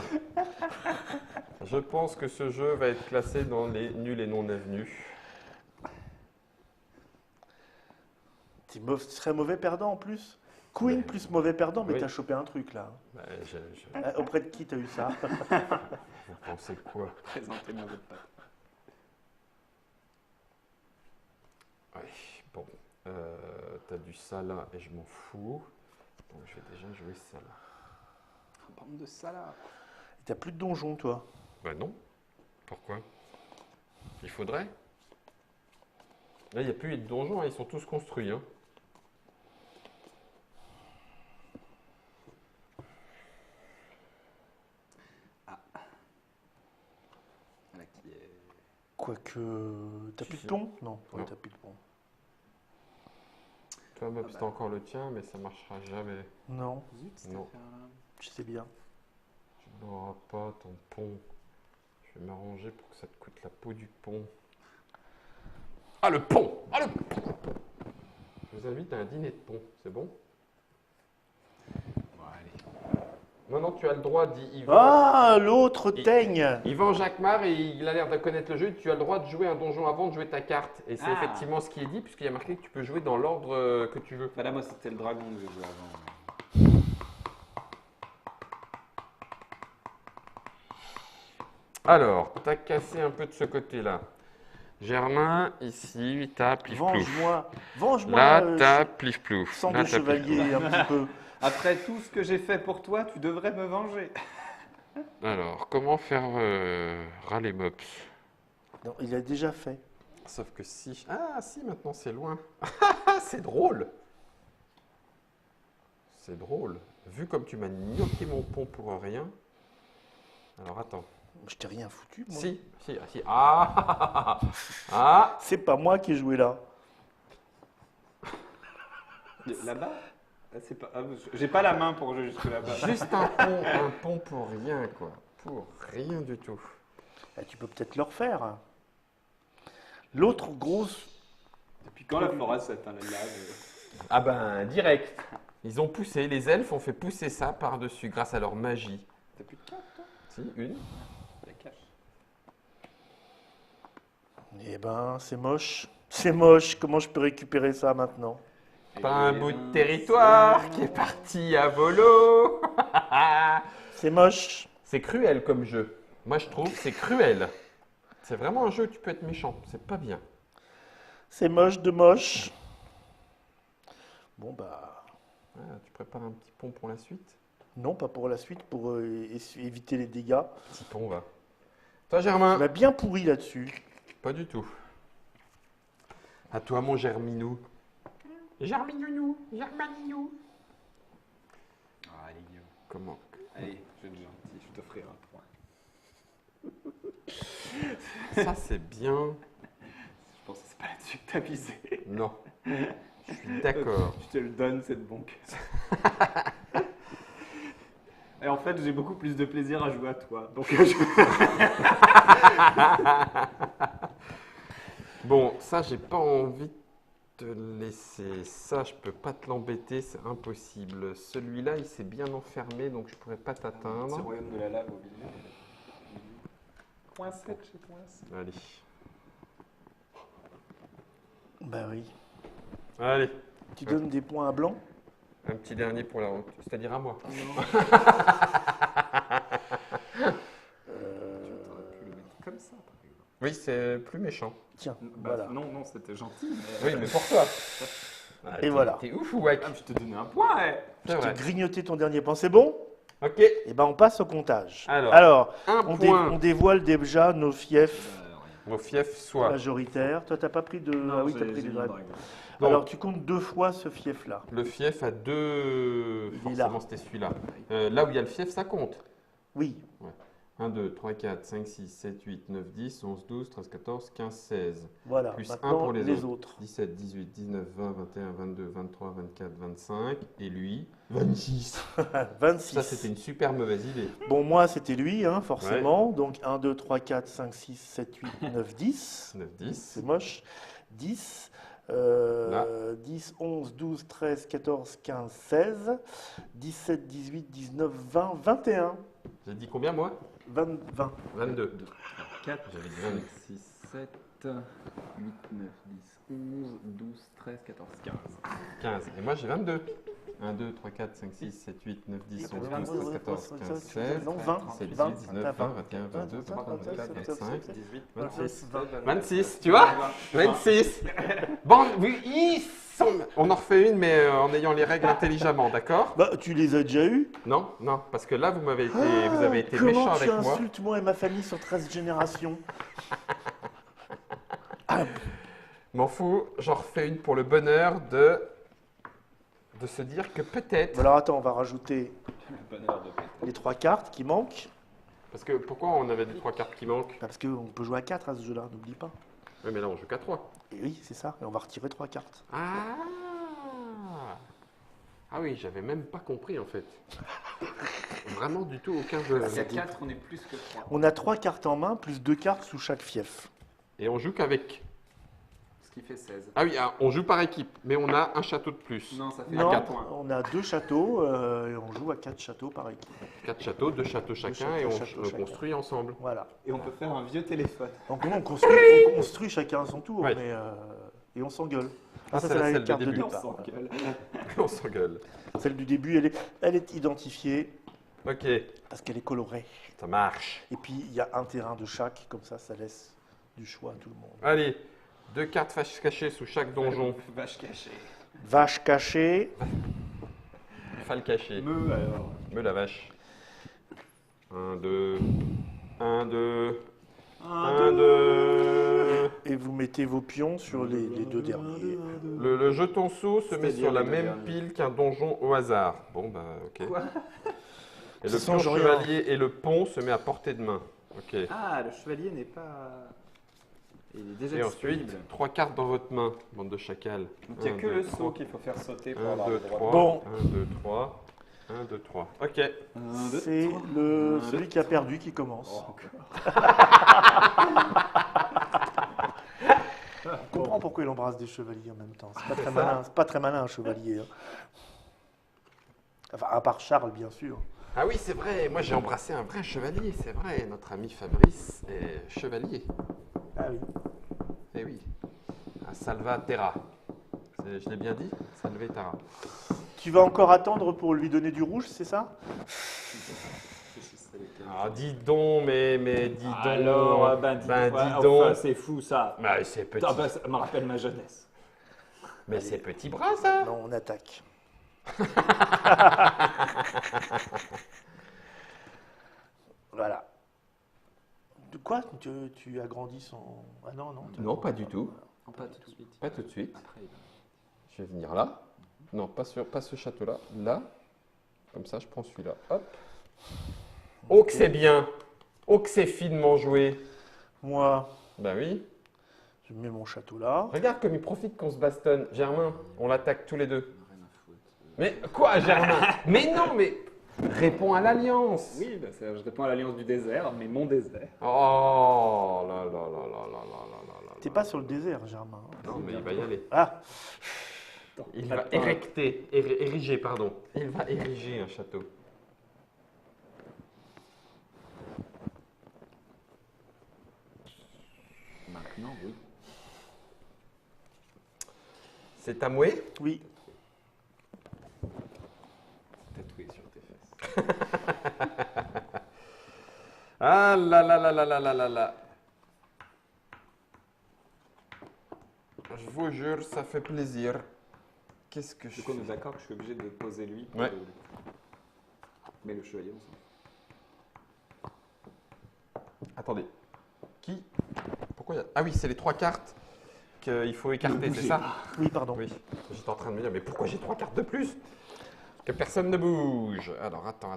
Je pense que ce jeu va être classé dans les nuls et non avenus. Tu serais mauvais perdant en plus. Queen plus mauvais perdant, mais Oui. t'as chopé un truc là. Bah, Auprès de qui t'as eu ça? vous pensez quoi? Présenter mon jeu de patte. Ouais, bon. T'as du ça là et je m'en fous. Donc je vais déjà jouer ça là. Bande de salades. T'as plus de donjon toi. Bah non. Pourquoi? Il faudrait. Là, il n'y a plus de donjons, hein, ils sont tous construits. Hein. Quoique. T'as plus de Si. pont? Non, ouais, Non. t'as plus de pont. Toi, Mops, t'as encore le tien, mais ça marchera jamais. Non, Zut, cette Non. affaire-là. je sais bien. Tu n'auras pas ton pont. Je vais m'arranger pour que ça te coûte la peau du pont. Ah, le pont! Ah, le pont! Je vous invite à un dîner de pont, c'est bon? Bon, allez. Non, non, tu as le droit d'y Yvan. Ah, l'autre teigne! Yvan Jacquemart, il a l'air de connaître le jeu. Tu as le droit de jouer un donjon avant de jouer ta carte. Et c'est Ah. effectivement ce qui est dit, puisqu'il y a marqué que tu peux jouer dans l'ordre que tu veux. Bah là, moi, c'était le dragon que j'ai joué avant. Alors, t'as cassé un peu de ce côté-là. Germain, ici, t'as plif-plouf. Venge-moi! Venge-moi! Là, t'as plif-plouf. sang Là, de t'as plif-plouf. chevalier, un petit peu. Après tout ce que j'ai fait pour toi, tu devrais me venger. Alors, comment faire râler Mops? Non, il a déjà fait. Sauf que si... Ah, si, maintenant c'est loin. C'est drôle. C'est drôle. Vu comme tu m'as niqué mon pont pour rien. Alors, attends. Je t'ai rien foutu, moi. Si, si, ah, si. Ah, ah. C'est pas moi qui ai joué là. Là-bas c'est pas... J'ai pas la main pour jouer jusque là-bas. Juste un pont pour rien, quoi. Pour rien du tout. Ah, tu peux peut-être le refaire. L'autre grosse. Depuis quand la forêt s'est éteinte là Ah ben, direct. Ils ont poussé, les elfes ont fait pousser ça par-dessus grâce à leur magie. T'as plus de carte, toi? Si, une. La cache. Eh ben, c'est moche. C'est moche. Comment je peux récupérer ça maintenant? Pas un bout de territoire qui est parti à volo. C'est moche. C'est cruel comme jeu. Moi, je trouve que c'est cruel. C'est vraiment un jeu où tu peux être méchant. C'est pas bien. C'est moche de moche. Bon, bah. Ah, tu prépares un petit pont pour la suite? Non, pas pour la suite, pour éviter les dégâts. Petit pont, va. Toi, Germain? Tu m'as bien pourri là-dessus. Pas du tout. À toi, mon Germinou. Germinounou, Germaninou. Ah, allez, Guillaume. Comment? Allez, je vais être gentil, je t'offrirai un point. Ça, c'est bien. Je pense que c'est pas là-dessus que t'as visé. Non. Je suis d'accord. Je te le donne, cette banque. Et en fait, j'ai beaucoup plus de plaisir à jouer à toi. Donc, Bon, ça, j'ai pas envie de te laisser. Ça, je peux pas te l'embêter, c'est impossible. Celui-là, il s'est bien enfermé, donc je pourrais pas C'est t'atteindre. royaume de la lave au milieu. Point 7 chez point 7. Allez. Bah oui. Allez. Tu donnes des points à blanc? Un petit dernier pour la honte, c'est-à-dire à moi. T'aurais pu le mettre comme ça, par exemple. Oui, c'est plus méchant. Tiens, Bah, voilà. Non, non, c'était gentil. Mais... Oui, mais pour toi. Ah, Et t'es- voilà. T'es ouf ou wack? Ah, je te donnais un point, ouais. C'est Je vrai. t'ai grignoté ton dernier point, c'est bon? Ok. Et ben on passe au comptage. Alors, un on point. dévoile déjà nos fiefs Vos fiefs soit. majoritaires. Toi, t'as pas pris de. Ah oui, t'as pris des dragons. Donc, Alors, tu comptes 2 fois ce fief-là. le fief a deux. Il est là. Forcément, c'était celui-là. Là où il y a le fief, ça compte. Oui. 1, 2, 3, 4, 5, 6, 7, 8, 9, 10, 11, 12, 13, 14, 15, 16. Voilà. Plus un Maintenant, pour les autres. 17, 18, 19, 20, 21, 22, 23, 24, 25. Et lui, 26. 26. Ça, c'était une super mauvaise idée. Bon, moi, c'était lui, hein, forcément. Donc, 1, 2, 3, 4, 5, 6, 7, 8, 9, 10. 9, 10. C'est moche. 10. 10, 11, 12, 13, 14, 15, 16. 17, 18, 19, 20, 21. J'ai dit combien, moi? 20. 22. 4, J'avais dit 22. 6, 7, 8, 9, 10, 11, 12, 13, 14, 15. 15. Et moi, j'ai 22. 1, 2, 3, 4, 5, 6, 7, 8, 9, 10, 11, 12, 13, 14, 15, 16. Non, 20. 17, 20, 18, 19, 20, 21, 22, 23, 24, 25, 18, 26. 20. 26, tu vois? 26. Bon, oui, ils sont... On en refait une, mais en ayant les règles intelligemment, d'accord? Bah, tu les as déjà eus. Non, non, parce que là, vous avez été méchant Comment avec tu moi. insultes moi et ma famille sur 13 générations? M'en fous, j'en refais une pour le bonheur de se dire que peut-être, Alors attends, on va rajouter le bonheur de péter. les 3 cartes qui manquent. Parce que pourquoi on avait des 3 cartes qui manquent? Parce qu'on peut jouer à 4 à ce jeu-là, n'oublie pas. Oui, mais là, on joue qu'à 3. Et oui, c'est ça. Et on va retirer 3 cartes. Ah! Ah oui, j'avais même pas compris en fait. Vraiment du tout, aucun jeu. Il y a 4, on est plus que 3. On a 3 cartes en main, plus 2 cartes sous chaque fief. Et on joue qu'avec. Ce qui fait 16. Ah oui, on joue par équipe, mais on a un château de plus. Non, ça fait Non, 4 points. on a 2 châteaux et on joue à 4 châteaux par équipe. 4 châteaux, 2 châteaux chacun, et on châteaux chacun. construit ensemble. Voilà. Et on peut faire un vieux téléphone. Donc on construit chacun à son tour, Ouais. mais, et on s'engueule. Ah, ça, c'est c'est la la celle de carte de début. On départ. s'engueule. On s'engueule. Celle du début, elle est identifiée Ok, parce qu'elle est colorée. ça marche. Et puis il y a un terrain de chaque, comme ça laisse du choix à tout le monde. Allez, 2 cartes vaches cachées sous chaque donjon. Vache cachée. Vache cachée. Fal caché. Me alors. Me la vache. 1, 2. 1, 2. 1, 2. Et vous mettez vos pions sur les 2 derniers. Le jeton saut se met C'est-à-dire sur la les deux même derniers. pile qu'un donjon au hasard. Bon, bah, ok. Quoi? Et Ça le pion change rien. chevalier et le pont se met à portée de main. Ok. Ah, le chevalier n'est pas. Il est déjà Et ensuite, disponible. 3 cartes dans votre main, bande de chacals. Donc il n'y a Un, que deux, le trois. saut qu'il faut faire sauter pour 1, avoir 2, le droit. 3. Bon. 1, 2, 3. 1, 2, 3. Ok. C'est celui qui a perdu qui commence. On comprend pourquoi il embrasse des chevaliers en même temps. C'est pas très malin, c'est pas très malin un chevalier. Hein. Enfin, à part Charles, bien sûr. Ah oui, c'est vrai. Moi, j'ai embrassé un vrai chevalier. C'est vrai. Notre ami Fabrice est chevalier. Ah oui. Eh oui. Un Salva Terra. Je l'ai bien dit? Salve Terra. Tu vas encore attendre pour lui donner du rouge, c'est ça? Ah, dis donc, mais dis donc. Alors, dis donc. enfin, c'est fou ça. Bah, c'est petit. Ah, bah, ça me rappelle ma jeunesse. Mais c'est petit bras, ça. Non, on attaque. Voilà. De quoi tu agrandis son... Ah non, non. Non, pas du tout. Non, pas tout de suite. Pas tout de suite. Après, Je vais venir là. Non, pas ce château-là. Là. Comme ça, je prends celui-là. Hop. Oh, que c'est bien. Oh, que c'est finement joué. Moi, Bah oui. je mets mon château là. Regarde comme il profite qu'on se bastonne. Germain, on l'attaque tous les deux. rien à foutre. Mais quoi, Germain? Mais non, mais réponds à l'alliance. Oui, bah, je réponds à l'alliance du désert, mais mon désert. Oh là là là là là là là là là. T'es pas sur le désert, Germain. Non, mais il va y aller. Ah, Il va ériger, pardon. Il va ériger un château. Maintenant, oui. C'est Amoué? oui. Tatoué sur tes fesses. Ah là là là là là là là là. Je vous jure, ça fait plaisir. Qu'est-ce que je Du coup, on fais? est d'accord que je suis obligé de poser lui. Ouais. Mais le chevalier, on s'en fout. Attendez. Qui? Pourquoi il y a... Ah oui, c'est les 3 cartes qu'il faut écarter, c'est ça? Oui, pardon. Oui. J'étais en train de me dire, mais pourquoi j'ai 3 cartes de plus? Que personne ne bouge. Alors, attends.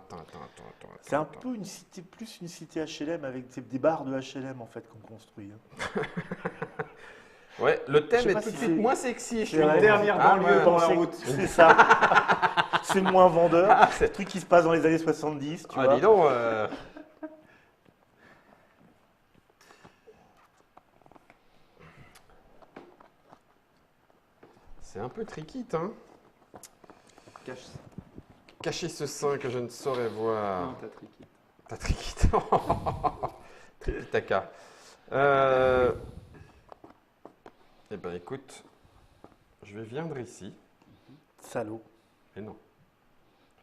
C'est un peu une cité, plus une cité HLM avec des barres de HLM en fait qu'on construit. Hein. Ouais, le Je thème sais est pas tout de si suite c'est- moins sexy. Je c'est vrai. trouve. Dernière Ah, banlieue ouais. dans la Pensez- route. C'est ça. C'est moins vendeur. Ah, C'est un truc qui se passe dans les années 70, tu Ah, vois. dis donc. C'est un peu tricky, hein. Cache ça. Cacher ce sein que je ne saurais voir. Non, t'as triqué. T'as triqué. Trikitaka. Eh ben écoute, je vais viendre ici. Salaud. Et non.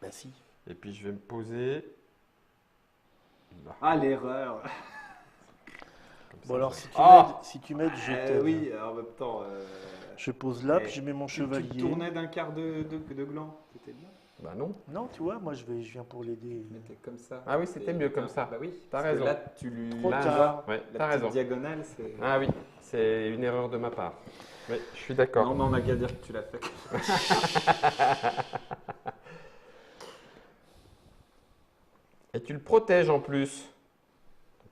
Bah si. Et puis je vais me poser là. Ah, l'erreur. Comme ça. Bon alors si Ah tu m'aides, je t'aide. Oui, en même temps. Je pose là, Eh, puis je mets mon Tu chevalier. tournais d'un quart de gland. C'était bien. Bah non. Non, tu vois, moi je viens pour l'aider. Mais t'es comme ça. Ah oui, c'était mieux comme ça. Bah oui. T'as parce que raison. Là, tu lui. Trop Là, tard. Ouais, La t'as petite raison. diagonale, c'est. Ah oui, c'est une erreur de ma part. Oui, je suis d'accord. Non, mais on a qu'à dire que tu l'as fait. Et tu le protèges en plus.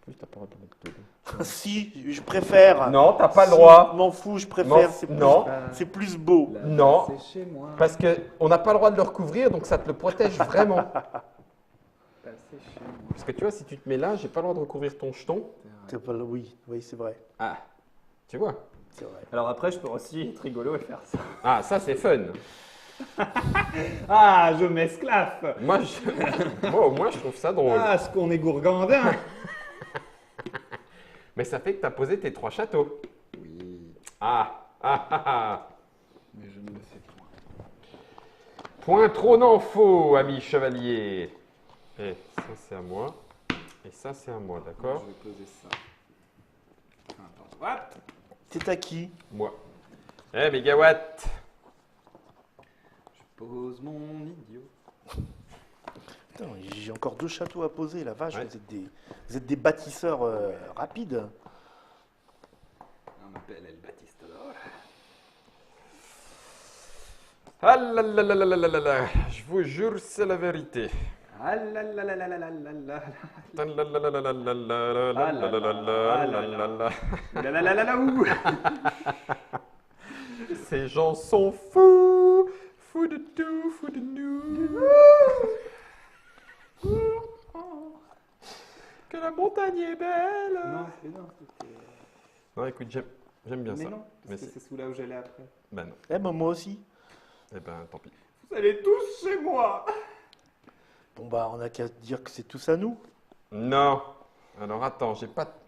Oui, t'as pas le droit de mettre dedans. Si, je préfère. Non, t'as pas le Si, droit. M'en fous, je préfère. Non. C'est plus beau. La Non. base, c'est chez moi. Parce qu'on n'a pas le droit de le recouvrir, donc ça te le protège vraiment. La base, c'est chez moi. Parce que tu vois, si tu te mets là, j'ai pas le droit de recouvrir ton jeton. Oui, c'est vrai. Ah. Tu vois? C'est vrai. Alors après, je peux aussi être rigolo et faire ça. Ah, ça c'est fun. Ah, je m'esclaffe. Moi, moi, au moins, je trouve ça drôle. Ah, ce qu'on est gourgandin. Mais ça fait que tu as posé tes 3 châteaux. Oui, Ah, ah, ah, ah. mais je ne le fais point. Point trop n'en faut, ami chevalier. Et ça, c'est à moi. Et ça, c'est à moi, d'accord? Je vais poser ça. Attends, what? C'est à qui? Moi. Eh, mégawatt. Je pose mon idiot. Putain, j'ai encore 2 châteaux à poser, la vache, Ouais. vous êtes des bâtisseurs rapides. On m'appelle El Batistador. Ah là là là là là là là là. Je vous jure, c'est la vérité. Ah là là là là là là là là. Ah là là là là là là là là là là là là là. La la la la la ouh. Ces gens sont fous, fous de tout, fous de nous. Que la montagne est belle. Non, c'est non, c'était. Non, écoute, j'aime bien Mais ça. non, Mais parce que c'est- c'est sous là où j'allais après. Ben non. Eh ben moi aussi. Eh ben, tant pis. Vous allez tous chez moi. Bon bah on a qu'à dire que c'est tous à nous. Non. Alors attends,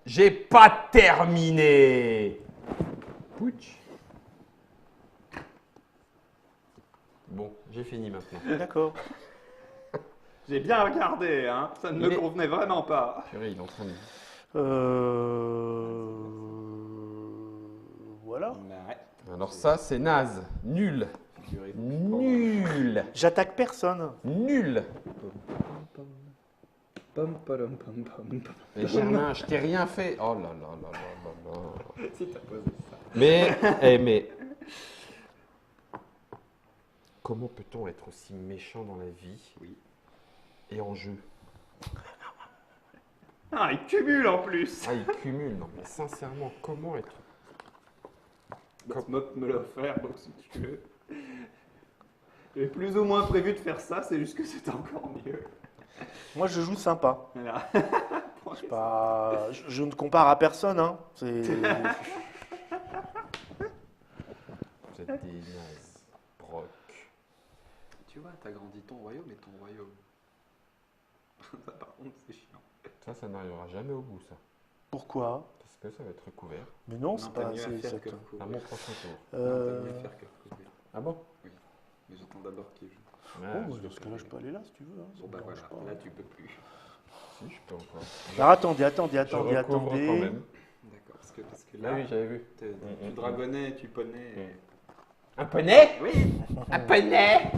j'ai pas terminé. Pouch. Bon, j'ai fini maintenant. D'accord. J'ai bien regardé, hein. Ça ne Il me est- convenait vraiment pas. Purée, il est en train de... Voilà. Ouais. Alors ça, c'est naze. Nul. Nul. J'attaque personne. Nul. Pom pom pom pom pom. Et Germain, je t'ai rien fait. Oh là là là là là là. Si t'as posé ça. Mais... Comment peut-on être aussi méchant dans la vie Oui. et en jeu? Ah, il cumule en plus. Ah, il cumule. Non, mais sincèrement, comment être... Mop me l'a offert, donc si tu veux. J'avais plus ou moins prévu de faire ça, c'est juste que c'était encore mieux. Moi je joue sympa. Voilà. Je ne compare à personne. Hein. C'est... Vous êtes des nazes. Broc. Tu vois, t'as grandi ton royaume et ton royaume. Ça, par contre, c'est chiant. Ça n'arrivera jamais au bout, ça. Pourquoi? Parce que ça va être recouvert Mais non, Non, c'est t'as pas... mieux à c'est- faire c'est- que à recouvrir. mon prochain tour. Non, Euh, t'as mieux à faire que recouvrir. Ah bon? Mais j'attends d'abord qu'il joue. Ouais, Oh, je vais dans ce cas-là, je peux aller là si tu veux. Hein. Ça Bon me bah dérange voilà, pas. là tu peux plus. Si, je peux encore. Alors attendez. Je recouvre quand même. D'accord, parce que Ah là, oui, j'avais vu. tu dragonnais, tu poney. Un poney? Oui. Un poney?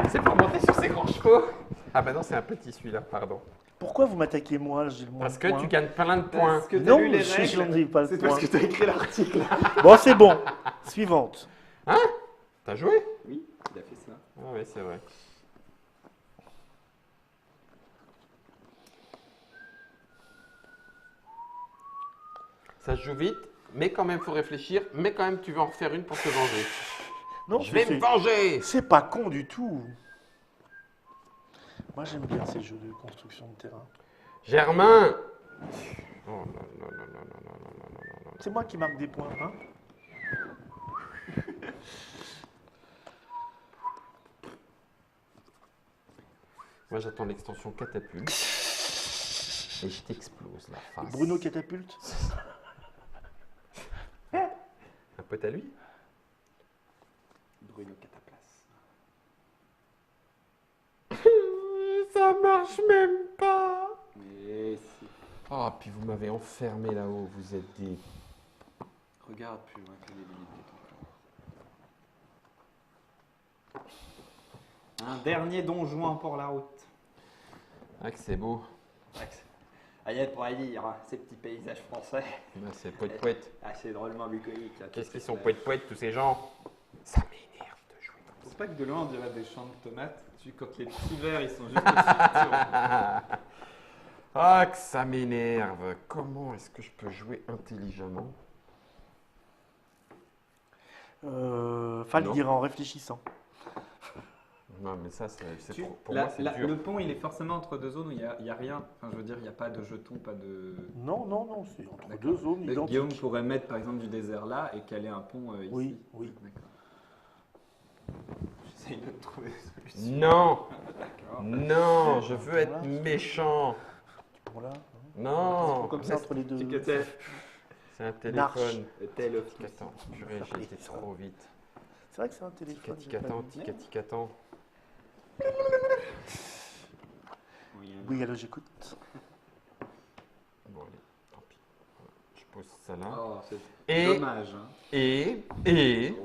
C'est pour monter sur ces grands chevaux? Ah bah non, c'est un petit celui-là, pardon. Pourquoi vous m'attaquez moi? J'ai le moins Parce de que points. tu gagnes plein de points. Parce que t'as Non, lu les j'en règles. ai pas le C'est point. parce que t'as écrit l'article. Bon, c'est bon. Suivante. T'as joué? Oui, il a fait ça. Ah oui, c'est vrai. Ça se joue vite, mais quand même, faut réfléchir. Mais quand même, tu vas en refaire une pour te venger. Non, Je vais me venger! c'est pas con du tout. Moi, j'aime bien ces jeux de construction de terrain. Germain! Oh là là là là là là là là là là. C'est moi qui marque des points, hein? Moi, j'attends l'extension catapulte. Et je t'explose la face. Bruno Catapulte. Un pote à lui? Bruno Cataplas. Ça marche même pas! Mais si. Ah, puis vous m'avez enfermé là-haut, vous êtes des... Regarde plus loin que les limites de ton plan. Un dernier don Juan pour la route. Ah, que c'est beau. Aïe, pour lire hein, ces petits paysages français. Ah, c'est poète-poète. Ah, c'est drôlement bucolique. Là, Qu'est-ce tout qu'ils ça. sont poète-poète, tous ces gens? Ça m'énerve de jouer comme C'est pas que de loin on dirait des champs de tomates. Quand les petits verts ils sont juste au-dessus. ça. Ah, que ça m'énerve. Comment est-ce que je peux jouer intelligemment? Enfin, le Non. dire en réfléchissant. Non, mais ça, c'est Tu- trop. Pour moi, c'est dur. Le pont, il est forcément entre deux zones où il y a rien. Enfin, je veux dire, il n'y a pas de jetons, pas de. Non, non, non, c'est entre D'accord. deux zones Mais identiques. Guillaume pourrait mettre par exemple du désert là et caler un pont ici. Oui, oui. D'accord. J'essaye de trouver des solutions. Non, D'accord. non, je veux être méchant. Bon, là, Non, comme ça entre les deux. c'est un Narche. téléphone. Tel office. Attends, purée, j'ai été trop vite. C'est vrai que c'est un téléphone. j'ai pas Tic-tac-attends, vu. tic-tac-attends. Oui, alors j'écoute. Bon, allez, tant pis. Voilà, je pose ça là. Oh, c'est Et- dommage. Hein. Et,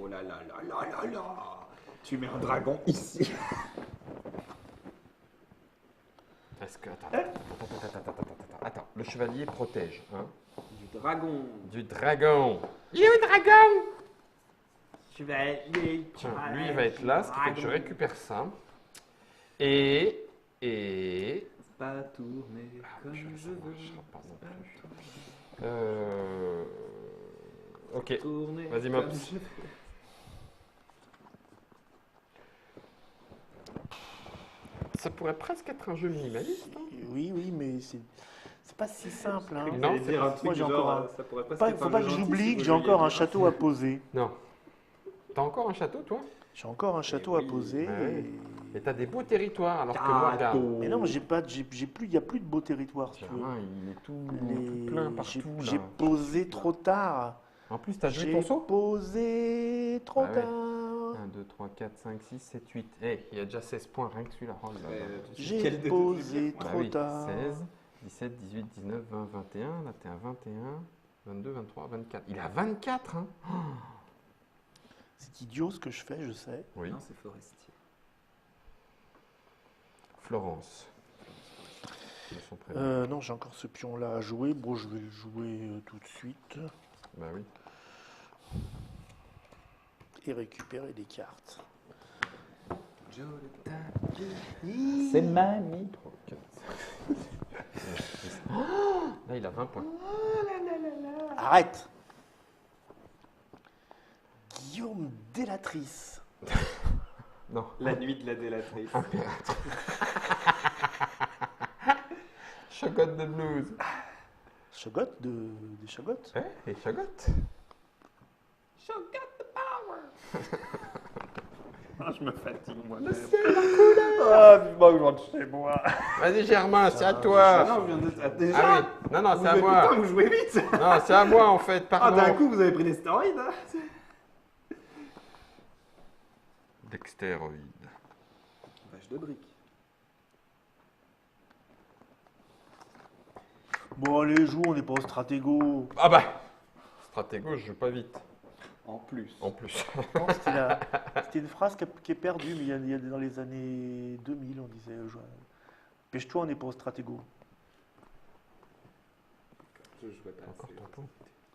Oh là là là là là là. Tu mets un dragon ici. est-ce que. Attends, le chevalier protège. Hein, Du dragon. du dragon. J'ai un dragon. Chevalier. Tiens, lui, il va être là, ce qui fait que je récupère ça. Et. Pas tourner comme Je je ça veux. marchera pas non plus. Ok. Tourner. Vas-y, comme Mops. je veux. Ça pourrait presque être un jeu minimaliste. Hein. Oui, oui, mais c'est pas si simple. Hein. Non, J'allais dire un moi, truc j'ai du encore genre, un- ça pourrait presque Pas- être faut un pas jeu que gentil j'oublie si que vous j'ai jouiez encore un bien. château à poser. Non. T'as encore un château, toi? J'ai encore un château à oui. poser. Ouais. et- Et t'as des beaux territoires, alors que moi, regarde. Mais non, j'ai plus, il y a plus de beau territoire. Si tu veux. Germain, il est tout Les- plein j'ai- partout, J'ai là. posé trop tard. En plus, t'as joué J'ai ton saut? posé trop Ah ouais. tard. 1, 2, 3, 4, 5, 6, 7, 8. Hey, il y a déjà 16 points, rien que celui-là. Oh là là. J'ai Quel des deux posé est bien? Bah trop oui, tard. 16, 17, 18, 19, 20, 21. Là, t'es à 21, 22, 23, 24. Il est à 24, hein? C'est idiot ce que je fais, je sais. Oui. Non, c'est forestier. Florence. De son prénom. Non, j'ai encore ce pion-là à jouer. Bon, je vais le jouer tout de suite Bah oui. et récupérer des cartes. C'est mamie. 3, 4, 5, 6. Là, il a 20 points. Arrête! Guillaume Délatrice. Non. La nuit de la délatrice. Chocotte de blues. Chagotte des chagottes. Et Chocotte. Ah, je me fatigue, moi. Ah, vivement que je rentre chez moi. Vas-y, Germain, c'est à toi. Non, je viens de. Déjà Ah oui. Non, non, c'est à moi. Putain, vous jouez vite. Non, c'est à moi, en fait. Ah, Pardon. d'un coup, vous avez pris des stéroïdes. Hein. Dextéroïde. Vache de briques. Bon, allez, joue, on n'est pas au stratégo. Ah bah. Stratégo, je joue pas vite. En plus. En plus. Non, c'était une phrase qui est perdue, mais il y a dans les années 2000, on disait pêche-toi, on n'est pas au stratégo. Je jouais pas. Encore assez. ton tour.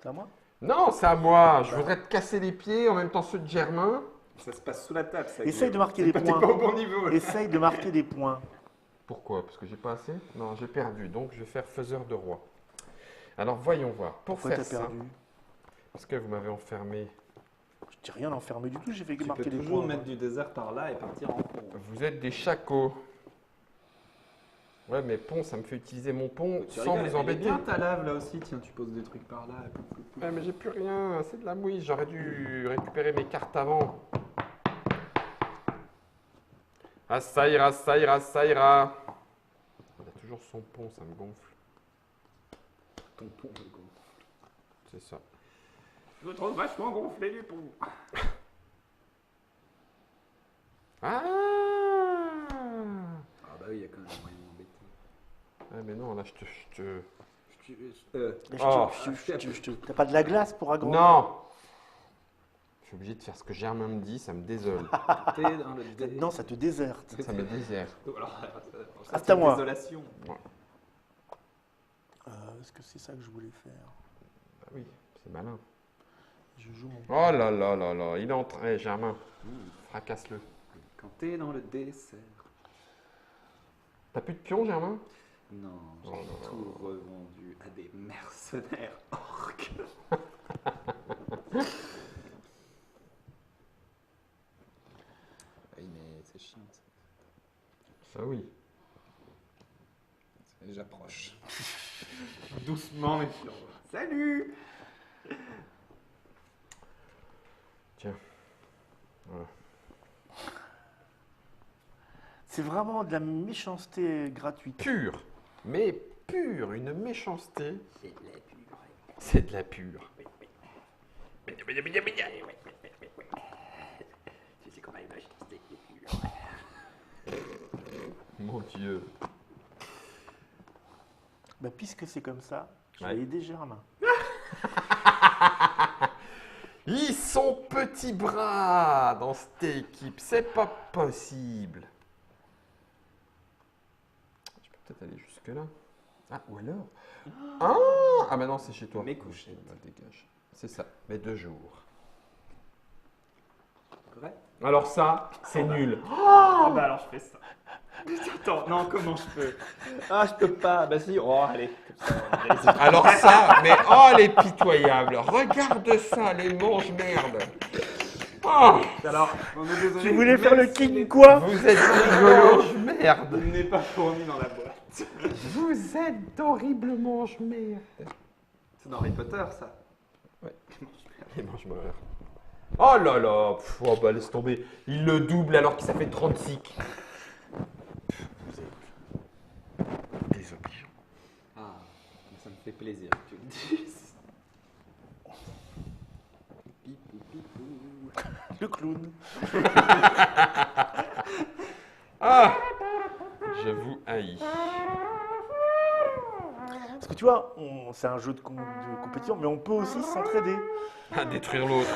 C'est à moi? Non, c'est à moi. Je voudrais te casser les pieds en même temps ceux de Germain. Ça se passe sous la table, ça. Essaye Guillaume. de marquer C'est des pas- t'es points. pas au bon niveau. là. Essaye de marquer des points. Pourquoi? Parce que j'ai pas assez? Non, j'ai perdu. Donc, je vais faire faiseur de roi. Alors, voyons voir. Pour Pourquoi faire t'as ça, perdu? parce que vous m'avez enfermé. Je t'ai rien enfermé du tout, j'ai fait que Tu marquer peux des toujours points. mettre du désert par là et partir en pont. Vous êtes des chacos. Ouais, mais pont, ça me fait utiliser mon pont Tu sans rigoles, vous elle est embêter. bien ta lave là aussi, tiens, tu poses des trucs par là. et pou, pou, pou. Ouais, mais j'ai plus rien. C'est de la mouille. J'aurais dû récupérer mes cartes avant. Ah, ça ira, ça ira, ça ira. Il a toujours son pont, ça me gonfle. Ton pont, le gros. C'est ça. Je me trouve vachement gonflé du pont. Ah! Ah bah oui, il y a quand même moyen de m'embêter. Ah, mais non, là, je te... Mais Oh. T'as pas de la glace pour agrandir? Non! Je suis obligé de faire ce que Germain me dit, ça me désole. T'es dans le dé- Non, ça te déserte. Ça me déserte. Alors, Ah, c'est à moi. Désolation. Est-ce que c'est ça que je voulais faire? Bah oui, c'est malin. Je joue mon... Oh là là là là, il est en train... Eh, Germain, fracasse-le. Quand t'es dans le dessert. T'as plus de pion, Germain? Non, Oh j'ai là tout revendu à des mercenaires orques. Oui, mais c'est chiant. Ça oui. J'approche. Doucement, mais chiant. Salut! Tiens. Voilà. C'est vraiment de la méchanceté gratuite. Pure, mais pure, une méchanceté. C'est de la pure. C'est de la pure. Tu sais comment il m'a chanté pure. Mon Dieu. Bah, puisque c'est comme ça, je Ouais. vais aider Germain. Ils sont petits bras dans cette équipe, c'est pas possible. Je peux peut-être aller jusque là. Ah, ou alors. Ah mais non, c'est chez toi. Mes couchettes. Bah, dégage. C'est ça, mais 2 jours. Vrai? Alors ça, c'est nul. Ah bah alors je fais ça. Attends, non, comment je peux? Ah, je peux pas. Bah si, oh, allez. Comme ça, allez, Alors ça, mais oh les pitoyables. Regarde ça, les mange-merde. Oh, alors, on est désolé. Tu voulais faire le même si king les- quoi? vous êtes rigolo, merde. Il n'est pas fourni dans la boîte. Vous êtes d'horribles mange-merde. C'est dans Harry Potter, ça. Ouais. Les mange-merde. Oh là là, pff, oh bah laisse tomber. Il le double alors que ça fait 36. Vous êtes désobligeants. Ah, ça me fait plaisir que tu le dises. Pipou, pipou. Le clown. Ah, je vous haïs. Parce que tu vois, c'est un jeu de compétition, mais on peut aussi s'entraider. À détruire l'autre.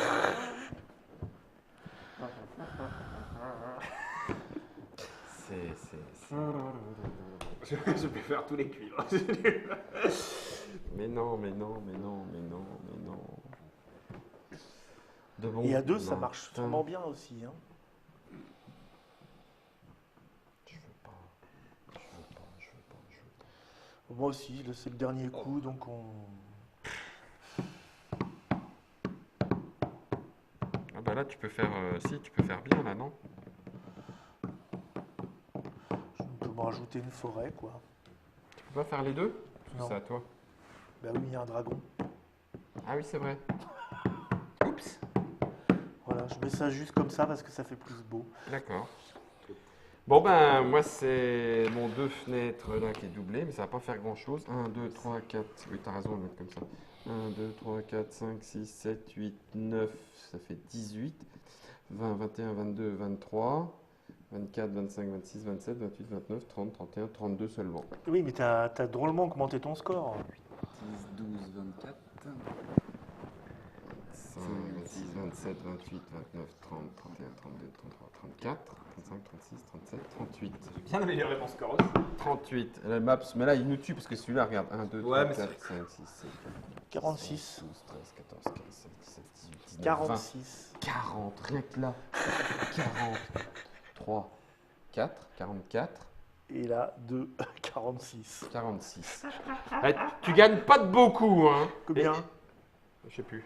Je peux faire tous les cuivres. Mais non, mais non, mais non, mais non, mais non. De bon Et à deux, ça marche matin. vraiment bien aussi. Hein. Je veux pas. Je veux pas, je veux pas, je veux pas. Moi aussi, là, c'est le dernier coup, donc on... Ah bah là tu peux faire. Si, tu peux faire bien là, non? on peut me rajouter une forêt, quoi. Tu peux pas faire les deux? Non. C'est à toi. Bah oui, il y a un dragon. Ah oui, c'est vrai. Oups. Voilà, je mets ça juste comme ça parce que ça fait plus beau. D'accord. Bon ben moi c'est mon 2 fenêtres là qui est doublé, mais ça va pas faire grand chose. 1, 2, 3, 4, oui t'as raison, on va mettre comme ça. 1, 2, 3, 4, 5, 6, 7, 8, 9, ça fait 18, 20, 21, 22, 23, 24, 25, 26, 27, 28, 29, 30, 31, 32 seulement. Oui, mais t'as drôlement augmenté ton score. 10, 12, 24. 5, 26, 27, 28, 29, 30, 31, 32, 33, 34, 35, 36, 37, 38. J'ai bien amélioré mon score aussi. 38. La maps, mais là il nous tue parce que celui-là, regarde. 1, 2, 3, Ouais, mais 4, c'est- 5, 6, 7, 46. 12, 13, 14, 15, 16, 17, 18, 19, 20. 46. 40, rien que là. 40. 3, 4, 44, Et là, 2, 46. 46. Eh, tu gagnes pas de beaucoup, hein. Combien? Je sais plus.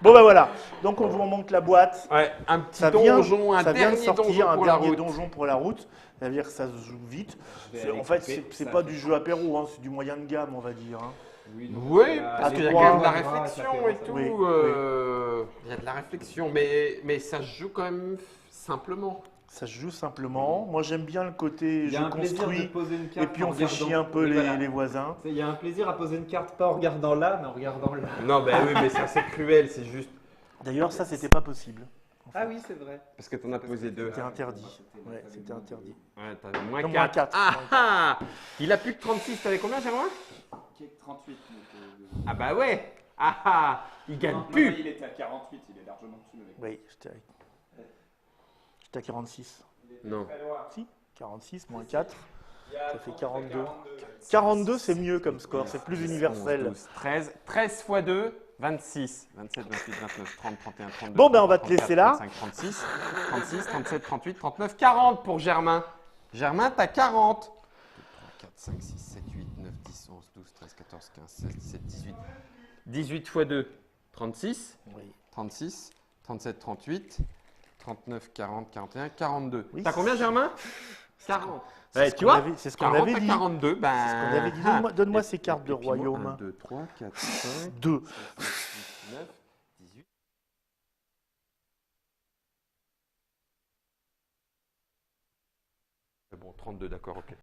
Bon, bah voilà. Donc, on vous remonte la boîte. Ouais, un petit Ça vient, donjon, un ça vient de dernier sortir, donjon un pour la dernier route. donjon pour la route. Ça veut dire que ça se joue vite. Je vais C'est- aller En fait, couper c'est ça. pas du jeu apéro, hein, c'est du moyen de gamme, on va dire. Hein. Oui, Oui, parce qu'il y a quand même de la les bras, réflexion ça et fait- tout. Oui, Il y a de la réflexion, mais ça se joue quand même simplement. Ça se joue simplement. Moi, j'aime bien le côté Il y a je un plaisir de construis poser une et carte. puis en on fait regardant- chier un peu Oui, voilà. les voisins. Il y a un plaisir à poser une carte pas en regardant là, mais en regardant là. Non, ben oui, mais ça c'est cruel, c'est juste D'ailleurs, ça, c'était pas possible. Ah oui, c'est vrai. parce que t'en as posé 2. C'était interdit. Ouais, c'était interdit. Ouais, t'avais moins Non, 4. moins quatre. Ah Moins ah. Il a plus que 36, t'avais combien, Germain? 38. Ah bah ouais. Ah ah. Il gagne Non, plus. il était à 48, il est largement dessus. Oui, j'étais à 46. Non. Si, 46 moins 4. Ça fait 42. 42, c'est mieux comme score, c'est plus 11, universel. 12, 13. 13 x 2, 26. 27, 28, 29, 30, 31, 32. Bon, ben, on va te 34, laisser là. 35, 36, 37, 38, 39, 40 pour Germain. Germain, t'as 40. 2, 3, 4, 5, 6, 7, 8, 9, 10, 11, 12, 13, 14, 15, 16, 17, 18. 18 x 2, 36. Oui. 36, 37, 38, 39, 40, 41, 42. Oui, T'as combien, Germain? 40. C'est Ouais, ce tu qu'on vois, avait- c'est ce qu'on 40 avait à dit. 42, ben... C'est ce qu'on avait dit. Donne-moi ces cartes de royaume. 1, 2, 3, 4, 5, 2. 7, 8, 9, 18. Bon, 32, d'accord, ok.